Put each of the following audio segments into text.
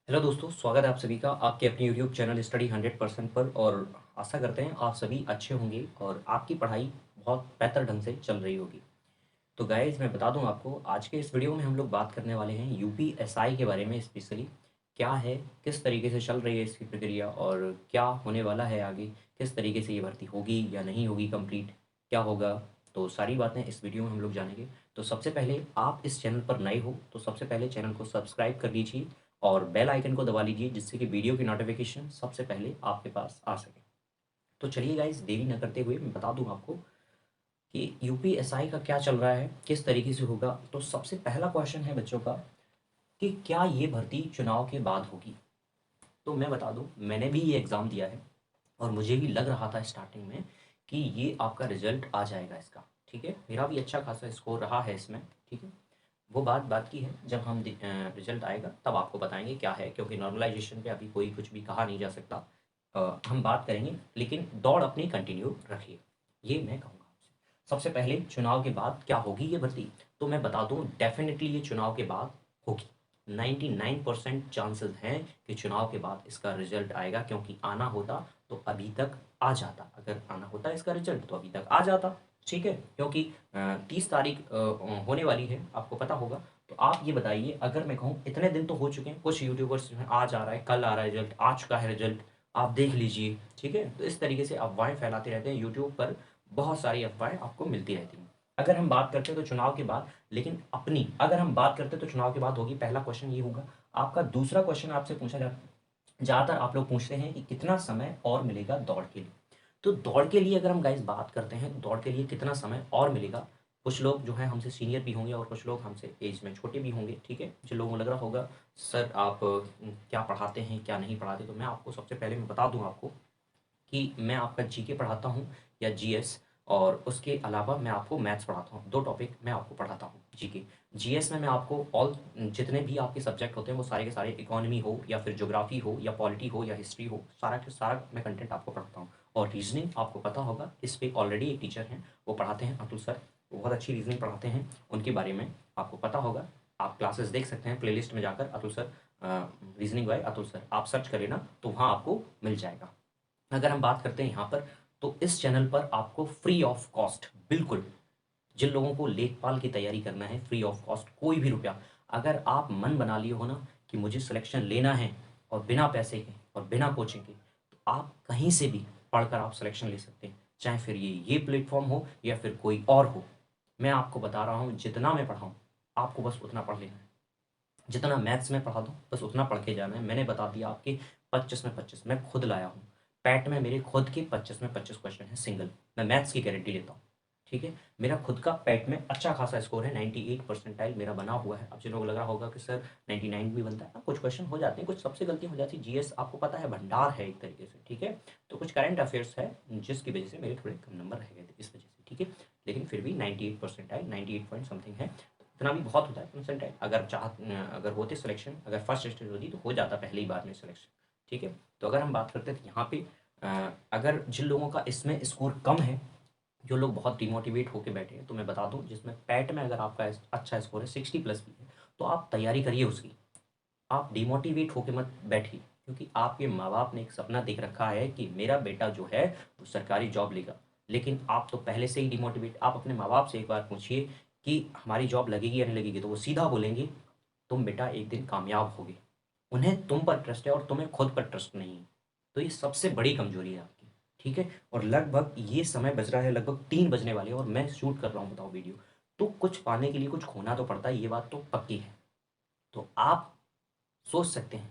Hello दोस्तों, स्वागत है आप सभी का आपके अपने यूट्यूब चैनल स्टडी 100% पर। और आशा करते हैं आप सभी अच्छे होंगे और आपकी पढ़ाई बहुत बेहतर ढंग से चल रही होगी। तो गाइज मैं बता दूं आपको, आज के इस वीडियो में हम लोग बात करने वाले हैं यूपीएसआई के बारे में। स्पेशली क्या है, किस तरीके से चल रही है इसकी प्रक्रिया और क्या होने वाला है आगे, किस तरीके से ये भर्ती होगी या नहीं होगी, कंप्लीट क्या होगा। तो सारी बातें इस वीडियो में हम लोग जानेंगे। तो सबसे पहले आप इस चैनल पर नए हो तो सबसे पहले चैनल को सब्सक्राइब कर लीजिए और बेल आइकन को दबा लीजिए, जिससे कि वीडियो की नोटिफिकेशन सबसे पहले आपके पास आ सके। तो चलिए गाइस, देरी न करते हुए मैं बता दूं आपको कि यूपीएसआई का क्या चल रहा है, किस तरीके से होगा। तो सबसे पहला क्वेश्चन है बच्चों का कि क्या ये भर्ती चुनाव के बाद होगी। तो मैं बता दूं, मैंने भी ये एग्ज़ाम दिया है और मुझे भी लग रहा था स्टार्टिंग में कि ये आपका रिजल्ट आ जाएगा इसका। ठीक है, मेरा भी अच्छा खासा स्कोर रहा है इसमें। ठीक है, वो बात बात की है, जब हम रिजल्ट आएगा तब आपको बताएंगे क्या है, क्योंकि नॉर्मलाइजेशन पे अभी कोई कुछ भी कहा नहीं जा सकता। हम बात करेंगे, लेकिन दौड़ अपनी कंटिन्यू रखिए, ये मैं कहूँगा आपसे। सबसे पहले चुनाव के बाद क्या होगी ये भर्ती, तो मैं बता दूं डेफिनेटली ये चुनाव के बाद होगी। 99% चांसेस हैं कि चुनाव के बाद इसका रिजल्ट आएगा, क्योंकि आना होता तो अभी तक आ जाता। अगर आना होता इसका रिजल्ट तो अभी तक आ जाता। ठीक है, क्योंकि 30 तारीख होने वाली है, आपको पता होगा। तो आप ये बताइए, अगर मैं कहूँ इतने दिन तो हो चुके हैं, कुछ यूट्यूबर्स जो हैं आज आ रहा है, कल आ रहा है रिजल्ट, आ चुका है रिजल्ट, आप देख लीजिए। ठीक है, तो इस तरीके से अफवाहें फैलाते रहते हैं यूट्यूब पर, बहुत सारी अफवाहें आपको मिलती रहती हैं। अगर हम बात करते हैं तो चुनाव के बाद, लेकिन अपनी अगर हम बात करते हैं तो चुनाव के बाद होगी। पहला क्वेश्चन ये होगा आपका। दूसरा क्वेश्चन आपसे पूछा जा ज़्यादातर आप लोग पूछते हैं कि कितना समय और मिलेगा दौड़ के लिए। तो दौड़ के लिए अगर हम गाइस बात करते हैं तो दौड़ के लिए कितना समय और मिलेगा, कुछ लोग जो हैं हमसे सीनियर भी होंगे और कुछ लोग हमसे एज में छोटे भी होंगे। ठीक है, जिन लोगों को लग रहा होगा सर आप क्या पढ़ाते हैं क्या नहीं पढ़ाते, तो मैं आपको सबसे पहले मैं बता दूं आपको कि मैं आपका जीके पढ़ाता हूँ या जीएस, और उसके अलावा मैं आपको मैथ्स पढ़ाता हूँ। दो टॉपिक मैं आपको पढ़ाता हूँ। जीके जीएस में मैं आपको ऑल जितने भी आपके सब्जेक्ट होते हैं वो सारे के सारे, इकोनॉमी हो या फिर ज्योग्राफी हो या पॉलिटी हो या हिस्ट्री हो, सारा के सारा मैं कंटेंट आपको पढ़ाता हूँ। और रीजनिंग आपको पता होगा, इस पे ऑलरेडी एक टीचर हैं, वो पढ़ाते हैं, अतुल सर। वो बहुत अच्छी रीजनिंग पढ़ाते हैं, उनके बारे में आपको पता होगा। आप क्लासेस देख सकते हैं प्लेलिस्ट में जाकर, Atul sir, reasoning bye Atul sir आप सर्च करें ना तो वहाँ आपको मिल जाएगा। अगर हम बात करते हैं यहाँ पर, तो इस चैनल पर आपको फ्री ऑफ कॉस्ट, बिल्कुल जिन लोगों को लेखपाल की तैयारी करना है, फ्री ऑफ कॉस्ट, कोई भी रुपया, अगर आप मन बना लिए हो ना कि मुझे सिलेक्शन लेना है और बिना पैसे के और बिना कोचिंग के, तो आप कहीं से भी पढ़कर आप सिलेक्शन ले सकते हैं। चाहे फिर ये प्लेटफॉर्म हो या फिर कोई और हो। मैं आपको बता रहा हूँ, जितना मैं पढ़ाऊँ आपको बस उतना पढ़ लेना है। जितना मैथ्स में पढ़ा दूँ बस उतना पढ़ के जाना है। मैंने बता दिया आपके 25 में 25 मैं खुद लाया हूँ। पैट में मेरे खुद के 25 में 25 क्वेश्चन है सिंगल। मैं मैथ्स की गारंटी लेता हूँ। ठीक है, मेरा खुद का पैट में अच्छा खासा स्कोर है, 98 परसेंटाइल मेरा बना हुआ है। अब जिन लोगों को लग रहा होगा कि सर 99 भी बनता है, अब कुछ क्वेश्चन हो जाते हैं, कुछ सबसे गलती हो जाती है। जीएस आपको पता है भंडार है एक तरीके से। ठीक है, तो कुछ करंट अफेयर्स है जिसकी वजह से मेरे थोड़े कम नंबर रह गए थे इस वजह से। ठीक है, लेकिन फिर भी 98 परसेंटाइल, 98 पॉइंट समथिंग है, इतना भी बहुत होता है परसेंटाइल। अगर होते सिलेक्शन, अगर फर्स्ट स्टेज होती तो हो जाता पहली बार में सिलेक्शन। ठीक है, तो अगर हम बात करते हैं तो यहाँ पे अगर जिन लोगों का इसमें स्कोर कम है, जो लोग बहुत डिमोटिवेट होकर बैठे हैं, तो मैं बता दूं, जिसमें पैट में अगर आपका अच्छा स्कोर है 60+ भी है, तो आप तैयारी करिए उसकी। आप डिमोटिवेट होकर मत बैठिए, क्योंकि आपके माँ बाप ने एक सपना देख रखा है कि मेरा बेटा जो है वो सरकारी जॉब लेगा। लेकिन आप तो पहले से ही डिमोटिवेट। आप अपने माँ बाप से एक बार पूछिए कि हमारी जॉब लगेगी या नहीं लगेगी, तो वो सीधा बोलेंगे तुम बेटा एक दिन कामयाब होगे। उन्हें तुम पर ट्रस्ट है और तुम्हें खुद पर ट्रस्ट नहीं है। तो ये सबसे बड़ी कमजोरी है आपकी। ठीक है, और लगभग ये समय बज रहा है, लगभग 3 बजने वाले हैं और मैं शूट कर रहा हूँ, बताओ वीडियो। तो कुछ पाने के लिए कुछ खोना तो पड़ता है, ये बात तो पक्की है। तो आप सोच सकते हैं,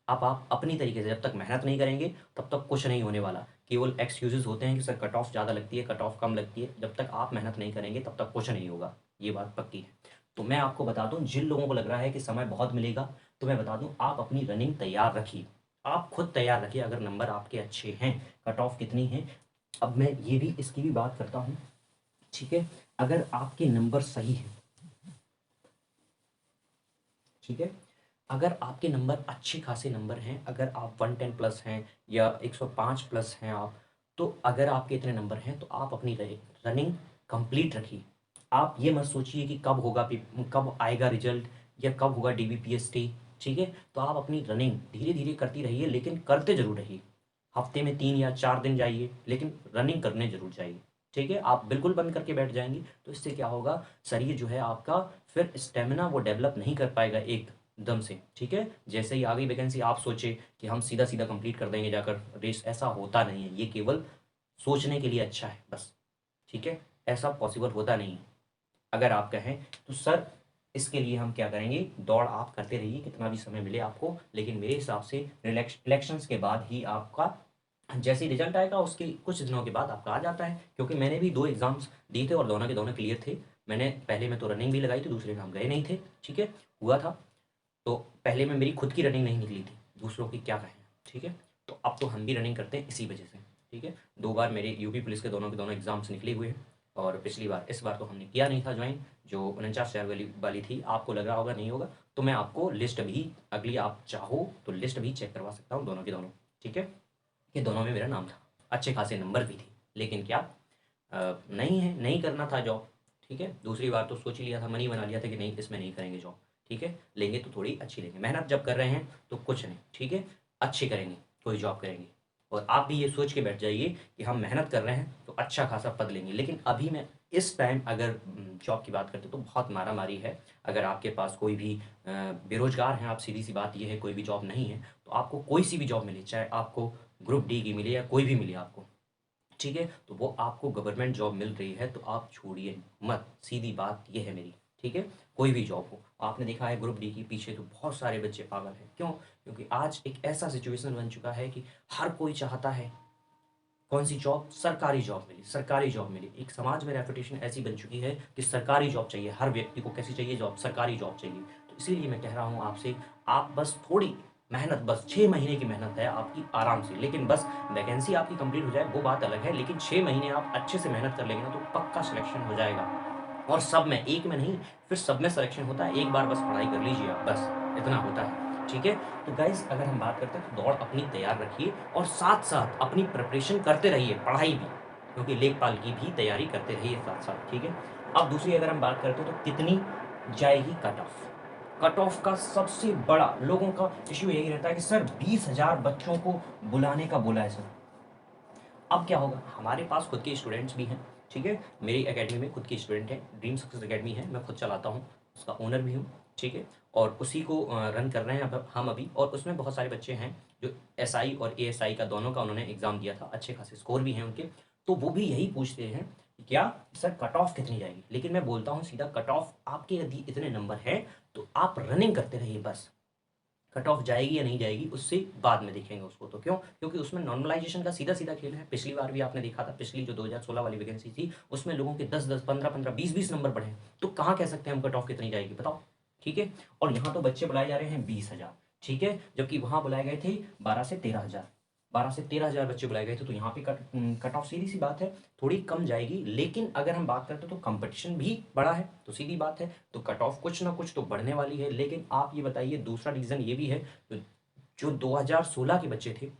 अब आप अपनी तरीके से जब तक मेहनत नहीं करेंगे तब तक कुछ नहीं होने वाला। केवल एक्सक्यूजेस होते हैं कि सर कट ऑफ ज़्यादा लगती है, कट ऑफ कम लगती है। जब तक आप मेहनत नहीं करेंगे तब तक कुछ नहीं होगा, ये बात पक्की है। तो मैं आपको बता दूं, जिन लोगों को लग रहा है कि समय बहुत मिलेगा, तो मैं बता दूं आप अपनी रनिंग तैयार रखिए। आप खुद तैयार रखिए, अगर नंबर आपके अच्छे हैं। कट ऑफ कितनी है, अब मैं ये भी इसकी भी बात करता हूँ। ठीक है, अगर आपके नंबर सही है, ठीक है, अगर आपके नंबर अच्छे खासे नंबर हैं, अगर आप 110 प्लस हैं या 105 प्लस हैं आप, तो अगर आपके इतने नंबर हैं तो आप अपनी रनिंग कंप्लीट रखिए। आप ये मत सोचिए कि कब होगा कब आएगा रिजल्ट या कब होगा डीबीपीएसटी। ठीक है। तो आप अपनी रनिंग धीरे धीरे करती रहिए, लेकिन करते जरूर रहिए। हफ्ते में 3 या 4 दिन जाइए, लेकिन रनिंग करने जरूर जाइए। ठीक है। आप बिल्कुल बंद करके बैठ जाएंगी तो इससे क्या होगा, शरीर जो है आपका फिर स्टेमिना वो डेवलप नहीं कर पाएगा एकदम से। ठीक है। जैसे ही आ गई वैकेंसी आप सोचे कि हम सीधा सीधा कंप्लीट कर देंगे जाकर रेस, ऐसा होता नहीं है। ये केवल सोचने के लिए अच्छा है बस। ठीक है। ऐसा पॉसिबल होता नहीं है। अगर आप कहें तो सर इसके लिए हम क्या करेंगे, दौड़ आप करते रहिए कितना भी समय मिले आपको, लेकिन मेरे हिसाब से इलेक्शंस के बाद ही आपका जैसे ही रिजल्ट आएगा उसके कुछ दिनों के बाद आपका आ जाता है। क्योंकि मैंने भी 2 एग्ज़ाम्स दिए थे और दोनों के दोनों क्लियर थे। मैंने पहले में तो रनिंग भी लगाई थी, दूसरे में हम गए नहीं थे। ठीक है। हुआ था तो पहले में मेरी खुद की रनिंग नहीं निकली थी, दूसरों की क्या कहें। ठीक है। तो अब तो हम भी रनिंग करते हैं इसी वजह से। ठीक है। 2 बार मेरे यूपी पुलिस के दोनों एग्ज़ाम्स निकले हुए हैं। और पिछली बार, इस बार तो हमने किया नहीं था ज्वाइन, जो 49,000 वाली थी। आपको लग रहा होगा नहीं होगा, तो मैं आपको लिस्ट भी अगली आप चाहो तो लिस्ट भी चेक करवा सकता हूँ दोनों के दोनों। ठीक है। ये दोनों में मेरा नाम था, अच्छे खासे नंबर भी थे। लेकिन क्या नहीं है, नहीं करना था जॉब। ठीक है। दूसरी बार तो सोच ही लिया था, मन ही बना लिया था कि नहीं इसमें नहीं करेंगे जॉब। ठीक है। लेंगे तो थोड़ी अच्छी लेंगे, मेहनत जब कर रहे हैं तो कुछ नहीं। ठीक है। अच्छी करेंगे, कोई जॉब करेंगे। और आप भी ये सोच के बैठ जाइए कि हम मेहनत कर रहे हैं तो अच्छा खासा पद लेंगे। लेकिन अभी मैं इस टाइम अगर जॉब की बात करते तो बहुत मारा मारी है। अगर आपके पास कोई भी बेरोजगार हैं आप, सीधी सी बात ये है, कोई भी जॉब नहीं है तो आपको कोई सी भी जॉब मिले, चाहे आपको ग्रुप डी की मिले या कोई भी मिले आपको। ठीक है। तो वो आपको गवर्नमेंट जॉब मिल रही है तो आप छोड़िए मत, सीधी बात ये है मेरी। ठीक है। कोई भी जॉब हो, आपने देखा है ग्रुप डी के पीछे तो बहुत सारे बच्चे पागल हैं। क्यों? क्योंकि आज एक ऐसा सिचुएशन बन चुका है कि हर कोई चाहता है कौन सी जॉब, सरकारी जॉब मिली, सरकारी जॉब मिली। एक समाज में रेपुटेशन ऐसी बन चुकी है कि सरकारी जॉब चाहिए हर व्यक्ति को। कैसी चाहिए जॉब? सरकारी जॉब चाहिए। तो इसीलिए मैं कह रहा हूँ आपसे, आप बस थोड़ी मेहनत, बस 6 महीने की मेहनत है आपकी आराम से, लेकिन बस वैकेंसी आपकी कंप्लीट हो जाए वो बात अलग है। लेकिन 6 महीने आप अच्छे से मेहनत कर लेंगे ना तो पक्का सिलेक्शन हो जाएगा। और सब में, एक में नहीं, फिर सब में सिलेक्शन होता है। एक बार बस पढ़ाई कर लीजिए आप, बस इतना होता है। ठीक है। तो गाइज अगर हम बात करते हैं तो दौड़ अपनी तैयार रखिए और साथ साथ अपनी प्रिपरेशन करते रहिए, पढ़ाई भी, क्योंकि लेखपाल की भी तैयारी करते रहिए साथ साथ। ठीक है। अब दूसरी अगर हम बात करते हैं तो कितनी जाएगी कट ऑफ। कट ऑफ का सबसे बड़ा लोगों का इश्यू यही रहता है कि सर 20,000 बच्चों को बुलाने का बोला है सर। अब क्या होगा, हमारे पास खुद के स्टूडेंट्स भी हैं। ठीक है। मेरी एकेडमी में खुद के स्टूडेंट हैं, ड्रीम सक्सेस एकेडमी है, मैं खुद चलाता हूँ, उसका ओनर भी हूँ। ठीक है। और उसी को रन कर रहे हैं अब हम अभी। और उसमें बहुत सारे बच्चे हैं जो एसआई और एएसआई का दोनों का उन्होंने एग्ज़ाम दिया था, अच्छे खासे स्कोर भी हैं उनके। तो वो भी यही पूछते हैं कि क्या सर कट ऑफ कितनी जाएगी। लेकिन मैं बोलता हूँ सीधा, कट ऑफ आपके यदि इतने नंबर हैं तो आप रनिंग करते रहिए बस। कट ऑफ जाएगी या नहीं जाएगी उससे बाद में देखेंगे उसको। तो क्यों? क्योंकि उसमें नॉर्मलाइजेशन का सीधा सीधा खेल है। पिछली बार भी आपने देखा था, पिछली जो 2016 वाली वैकेंसी थी उसमें लोगों के 10-10, 15-15, 20-20 नंबर बढ़े। तो कहाँ कह सकते हैं हम कट ऑफ कितनी जाएगी, बताओ। ठीक है। और यहाँ तो बच्चे बुलाए जा रहे हैं 20,000। ठीक है। जबकि वहाँ बुलाए गए थे 12 से 13,000। 12 से 13,000 बच्चे बुलाए गए थे। तो यहाँ पे कट ऑफ सीधी सी बात है थोड़ी कम जाएगी। लेकिन अगर हम बात करते तो कंपटीशन भी बड़ा है, तो सीधी बात है तो कट ऑफ कुछ ना कुछ तो बढ़ने वाली है। लेकिन आप ये बताइए, दूसरा रीज़न ये भी है, जो 2016 के बच्चे थे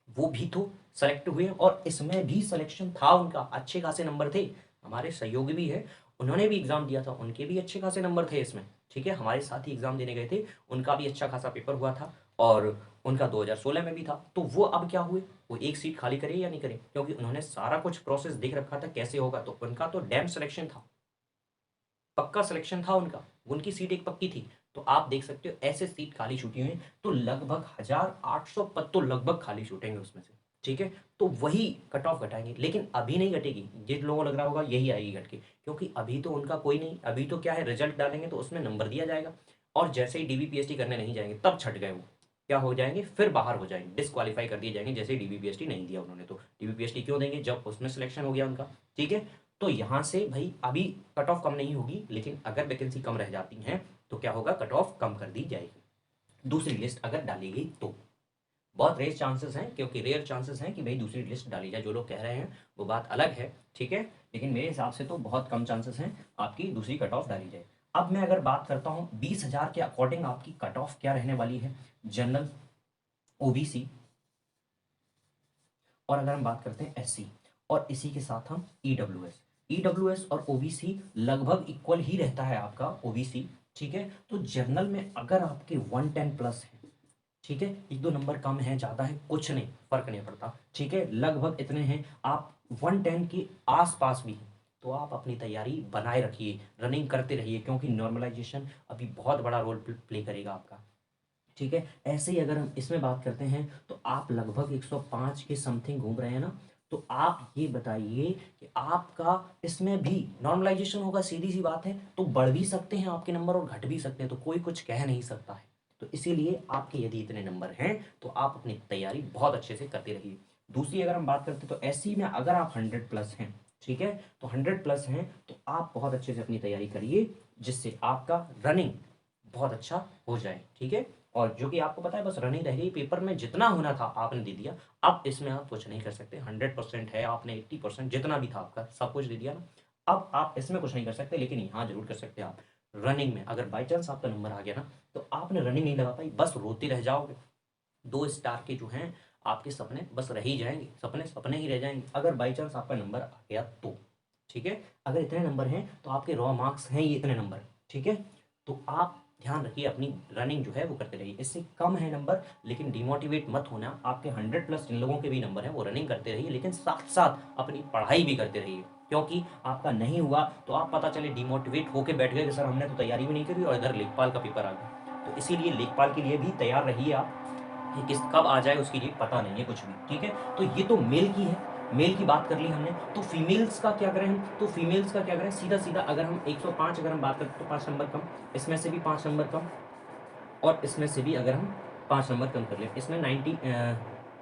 वो भी तो सेलेक्ट हुए और इसमें भी सिलेक्शन था उनका, अच्छे खासे नंबर थे। हमारे सहयोगी भी है, उन्होंने भी एग्ज़ाम दिया था, उनके भी अच्छे खासे नंबर थे इसमें। ठीक है। हमारे साथ ही एग्ज़ाम देने गए थे, उनका भी अच्छा खासा पेपर हुआ था और उनका 2016 में भी था। तो वो अब क्या हुए, वो एक सीट खाली करे या नहीं करे, क्योंकि उन्होंने सारा कुछ प्रोसेस देख रखा था कैसे होगा। तो उनका तो डैम सिलेक्शन था, पक्का सिलेक्शन था उनका, उनकी सीट एक पक्की थी। तो आप देख सकते हो ऐसे सीट खाली छूटी हुई हैं, तो लगभग 1,800 पद तो लगभग खाली छूटेंगे उसमें से। ठीक है। तो वही कट ऑफ घटाएंगे, लेकिन अभी नहीं घटेगी। जिन लोगों को लग रहा होगा यही आएगी घट के, क्योंकि अभी तो उनका कोई नहीं, अभी तो क्या है, रिजल्ट डालेंगे तो उसमें नंबर दिया जाएगा। और जैसे ही डीबीपीएसटी करने नहीं जाएंगे तब छट गए वो, क्या हो जाएंगे, फिर बाहर हो जाएंगे, डिस्क्वालीफाई कर दिए जाएंगे। जैसे ही डीबीपीएसटी नहीं दिया उन्होंने, तो डीबीपीएसटी क्यों देंगे जब उसमें सिलेक्शन हो गया उनका। ठीक है। तो यहाँ से भाई अभी कट ऑफ कम नहीं होगी, लेकिन अगर वैकेंसी कम रह जाती हैं तो क्या होगा, कट ऑफ कम कर दी जाएगी दूसरी लिस्ट अगर डाली गई तो। बहुत रेयर चांसेस हैं, क्योंकि रेयर चांसेस हैं कि भाई दूसरी लिस्ट डाली जाए। जो लोग कह रहे हैं वो बात अलग है। ठीक है। लेकिन मेरे हिसाब से तो बहुत कम चांसेस हैं आपकी दूसरी कट ऑफ डाली जाए। अब मैं अगर बात करता हूँ 20,000 के अकॉर्डिंग आपकी कट ऑफ क्या रहने वाली है, जनरल, ओबीसी, और अगर हम बात करते हैं एससी, और इसी के साथ हम ईडब्ल्यूएस। ईडब्ल्यूएस और ओबीसी लगभग इक्वल ही रहता है आपका। ओबीसी ठीक है। तो जनरल में अगर आपके 110 प्लस है, ठीक है, एक दो नंबर कम है ज़्यादा है कुछ नहीं, फर्क नहीं पड़ता, ठीक है, लगभग इतने हैं, आप 110 के आसपास भी हैं, तो आप अपनी तैयारी बनाए रखिए, रनिंग करते रहिए, क्योंकि नॉर्मलाइजेशन अभी बहुत बड़ा रोल प्ले करेगा आपका। ठीक है। ऐसे ही अगर हम इसमें बात करते हैं तो आप लगभग 105 के समथिंग घूम रहे हैं ना, तो आप ये बताइए कि आपका इसमें भी नॉर्मलाइजेशन होगा, सीधी सी बात है, तो बढ़ भी सकते हैं आपके नंबर और घट भी सकते हैं, तो कोई कुछ कह नहीं सकता है। तो इसीलिए आपके यदि इतने नंबर हैं तो आप अपनी तैयारी बहुत अच्छे से करते रहिए। दूसरी अगर हम बात करते हैं तो ऐसी में अगर आप 100 प्लस हैं, ठीक है, तो 100 प्लस हैं तो आप बहुत अच्छे से अपनी तैयारी करिए, जिससे आपका रनिंग बहुत अच्छा हो जाए। ठीक है। और जो कि आपको पता है बस रनिंग रह गई, पेपर में जितना होना था आपने दे दिया, अब इसमें आप कुछ नहीं कर सकते, 100% है, आपने 80% जितना भी था आपका सब कुछ दे दिया ना, अब आप इसमें कुछ नहीं कर सकते, लेकिन यहाँ जरूर कर सकते हैं आप रनिंग में। अगर बाई चांस आपका नंबर आ गया ना, तो आपने रनिंग नहीं लगा पाई, बस रोते रह जाओगे, 2 स्टार के जो हैं आपके सपने बस रह ही जाएंगे, सपने सपने ही रह जाएंगे, अगर बाई चांस आपका नंबर आ गया तो। ठीक है। अगर इतने नंबर हैं तो आपके रॉ मार्क्स हैं ये इतने नंबर, ठीक है, तो आप ध्यान रखिए, अपनी रनिंग जो है वो करते रहिए। इससे कम है नंबर लेकिन डिमोटिवेट मत होना, आपके 100 प्लस जिन लोगों के भी नंबर हैं वो रनिंग करते रहिए, लेकिन साथ साथ अपनी पढ़ाई भी करते रहिए, क्योंकि आपका नहीं हुआ तो आप पता चले डिमोटिवेट होकर बैठ गए कि सर हमने तो तैयारी भी नहीं करी और इधर लेखपाल का पेपर आ गया। तो इसीलिए लेखपाल के लिए भी तैयार रहिए आप, ये किस कब आ जाए उसकी ये पता नहीं है कुछ भी। ठीक है। तो ये तो मेल की है, मेल की बात कर ली हमने, तो फीमेल्स का क्या करें हम, तो फीमेल्स का क्या करें, सीधा सीधा अगर हम 105 अगर हम बात करें तो 5 नंबर कम, इसमें से भी 5 नंबर कम, और इसमें से भी अगर हम 5 नंबर कम कर लें, इसमें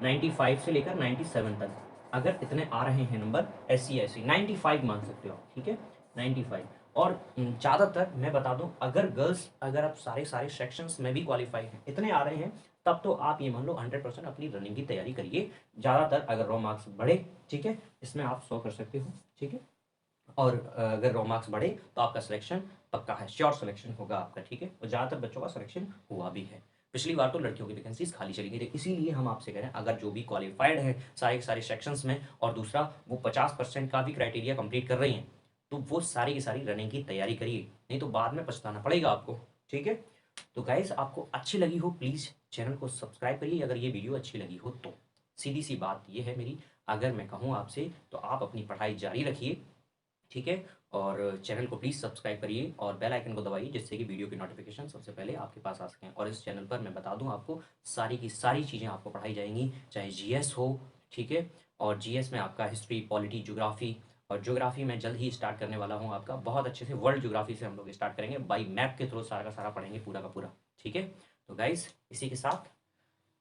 95 से लेकर 97 तक अगर इतने आ रहे हैं नंबर, ऐसी ऐसी 95 मान सकते हो आप। ठीक है। 95। और ज़्यादातर मैं बता दूं, अगर गर्ल्स अगर आप सारे सारे सेक्शंस में भी क्वालिफाई हैं, इतने आ रहे हैं, तब तो आप ये मान लो 100% अपनी रनिंग की तैयारी करिए। ज़्यादातर अगर रॉ मार्क्स बढ़े, ठीक है, इसमें आप 100 कर सकते हो। ठीक है। और अगर रॉ मार्क्स बढ़े तो आपका सिलेक्शन पक्का है, श्योर सिलेक्शन होगा आपका। ठीक है। और ज़्यादातर बच्चों का सिलेक्शन हुआ भी है, पिछली बार तो लड़कियों की वैकेंसीज खाली चली गई थी, इसीलिए हम आपसे कह रहे हैं अगर जो भी क्वालिफाइड है सारे के सारे सेक्शंस में, और दूसरा वो 50% का भी क्राइटेरिया कंप्लीट कर रही हैं, तो वो सारी की सारी रनिंग की तैयारी करिए, नहीं तो बाद में पछताना पड़ेगा आपको। ठीक है। तो गाइस आपको अच्छी लगी हो प्लीज़ चैनल को सब्सक्राइब करिए, अगर ये वीडियो अच्छी लगी हो तो। सीधी सी बात ये है मेरी, अगर मैं कहूँ आपसे तो आप अपनी पढ़ाई जारी रखिए। ठीक है। और चैनल को प्लीज़ सब्सक्राइब करिए और बेल आइकन को दबाइए, जिससे कि वीडियो की नोटिफिकेशन सबसे पहले आपके पास आ सकें। और इस चैनल पर मैं बता दूं आपको सारी की सारी चीज़ें आपको पढ़ाई जाएंगी, चाहे जीएस हो, ठीक है, और जीएस में आपका हिस्ट्री, पॉलिटी, ज्योग्राफी, और ज्योग्राफी में जल्द ही स्टार्ट करने वाला हूँ आपका बहुत अच्छे से, वर्ल्ड ज्योग्राफी से हम लोग स्टार्ट करेंगे, बाई मैप के थ्रू सारा का सारा पढ़ेंगे पूरा का पूरा। ठीक है। तो गाइस इसी के साथ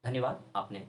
धन्यवाद, आपने